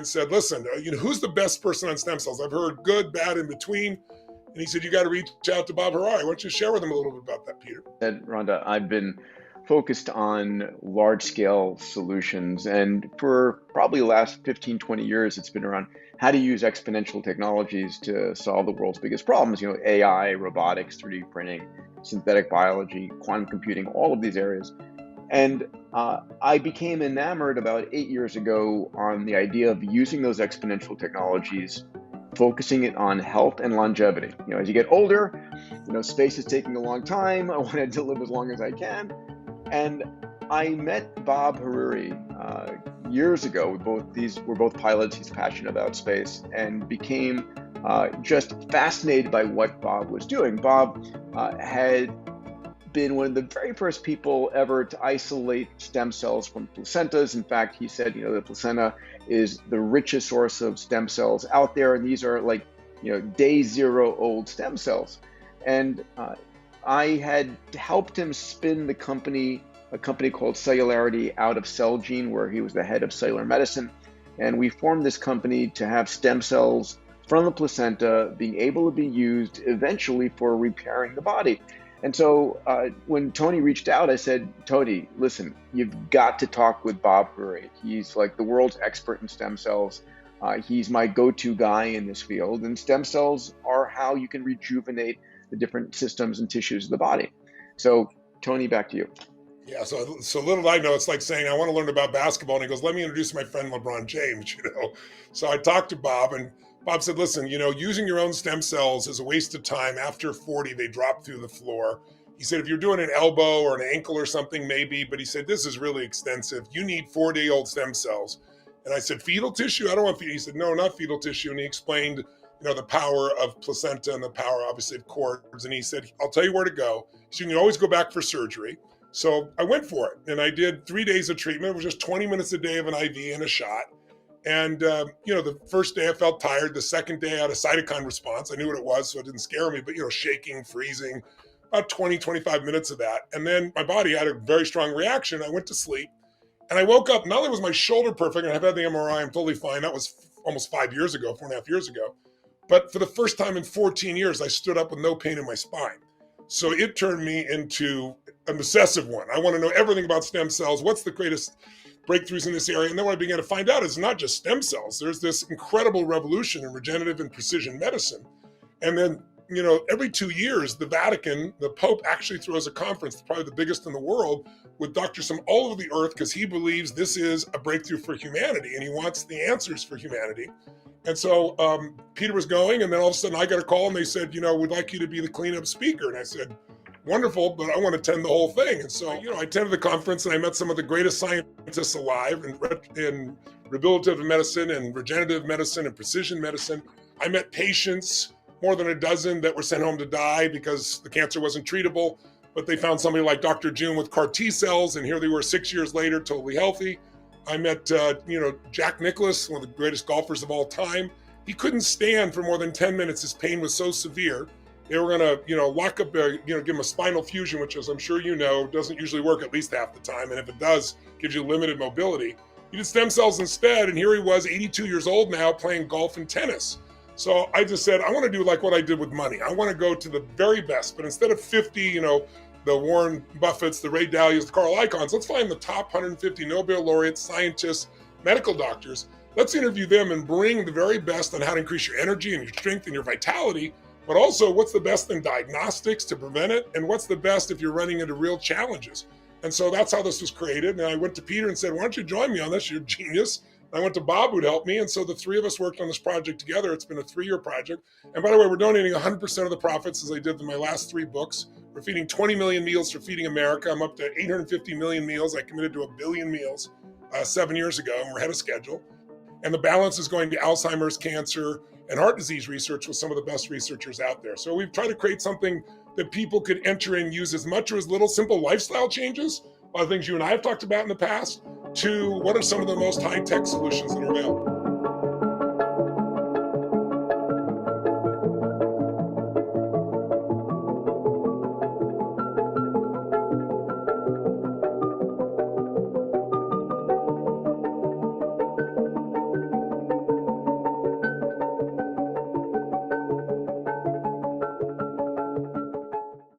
and said, listen, who's the best person on stem cells? I've heard good, bad, in between. And he said, you got to reach out to Bob Harari. Why don't you share with him a little bit about that, Peter? Rhonda, I've been focused on large-scale solutions. And for probably the last 15, 20 years, it's been around how to use exponential technologies to solve the world's biggest problems. AI, robotics, 3D printing, synthetic biology, quantum computing, all of these areas. And I became enamored about 8 years ago on the idea of using those exponential technologies, focusing it on health and longevity. As you get older, space is taking a long time. I wanted to live as long as I can. And I met Bob Harari years ago. We're both pilots. He's passionate about space, and became just fascinated by what Bob was doing. Bob had been one of the very first people ever to isolate stem cells from placentas. In fact, he said, the placenta is the richest source of stem cells out there, and these are like, day zero old stem cells. And I had helped him spin a company called Cellularity out of Celgene, where he was the head of cellular medicine. And we formed this company to have stem cells from the placenta being able to be used eventually for repairing the body. And so when Tony reached out, I said, Tony, listen, you've got to talk with Bob Harari. He's like the world's expert in stem cells. He's my go-to guy in this field. And stem cells are how you can rejuvenate the different systems and tissues of the body. So Tony, back to you. Yeah, so little did I know, it's like saying, I want to learn about basketball. And he goes, let me introduce my friend LeBron James, So I talked to Bob, and Bob said, listen, using your own stem cells is a waste of time. After 40, they drop through the floor. He said, if you're doing an elbow or an ankle or something, maybe, but he said, this is really extensive. You need 4-day-old stem cells. And I said, fetal tissue? I don't want fetal. He said, no, not fetal tissue. And he explained, the power of placenta and the power, obviously, of cords. And he said, I'll tell you where to go. So you can always go back for surgery. So I went for it, and I did 3 days of treatment. It was just 20 minutes a day of an IV and a shot. And, the first day I felt tired. The second day I had a cytokine response. I knew what it was, so it didn't scare me, but, shaking, freezing, about 20, 25 minutes of that. And then my body had a very strong reaction. I went to sleep, and I woke up. Not only was my shoulder perfect, and I've had the MRI, I'm totally fine. That was almost 4.5 years ago. But for the first time in 14 years, I stood up with no pain in my spine. So it turned me into an obsessive one. I want to know everything about stem cells. What's the greatest breakthroughs in this area? And then what I began to find out is not just stem cells. There's this incredible revolution in regenerative and precision medicine. And then, every 2 years, the Vatican, the Pope actually throws a conference, probably the biggest in the world, with doctors from all over the earth, because he believes this is a breakthrough for humanity, and he wants the answers for humanity. And so Peter was going, and then all of a sudden I got a call, and they said, we'd like you to be the cleanup speaker. And I said, wonderful, but I want to attend the whole thing. And so, I attended the conference, and I met some of the greatest scientists alive in rehabilitative medicine and regenerative medicine and precision medicine. I met patients, more than a dozen, that were sent home to die because the cancer wasn't treatable, but they found somebody like Dr. June with CAR T cells, and here they were 6 years later, totally healthy. I met, Jack Nicklaus, one of the greatest golfers of all time. He couldn't stand for more than 10 minutes. His pain was so severe. They were going to, lock up, give him a spinal fusion, which, as I'm sure doesn't usually work at least half the time. And if it does, gives you limited mobility. He did stem cells instead. And here he was, 82 years old now, playing golf and tennis. So I just said, I want to do like what I did with money. I want to go to the very best. But instead of 50, the Warren Buffetts, the Ray Dalias, the Carl Icahns, let's find the top 150 Nobel laureates, scientists, medical doctors. Let's interview them and bring the very best on how to increase your energy and your strength and your vitality, but also what's the best in diagnostics to prevent it, and what's the best if you're running into real challenges. And so that's how this was created. And I went to Peter and said, why don't you join me on this? You're a genius. I went to Bob, who'd help me. And so the three of us worked on this project together. It's been a 3-year project. And by the way, we're donating 100% of the profits, as I did in my last 3 books. We're feeding 20 million meals for Feeding America. I'm up to 850 million meals. I committed to 1 billion meals 7 years ago, and we're ahead of schedule. And the balance is going to Alzheimer's, cancer, and heart disease research with some of the best researchers out there. So we've tried to create something that people could enter and use as much or as little, simple lifestyle changes, a lot of things you and I have talked about in the past, to what are some of the most high-tech solutions that are available.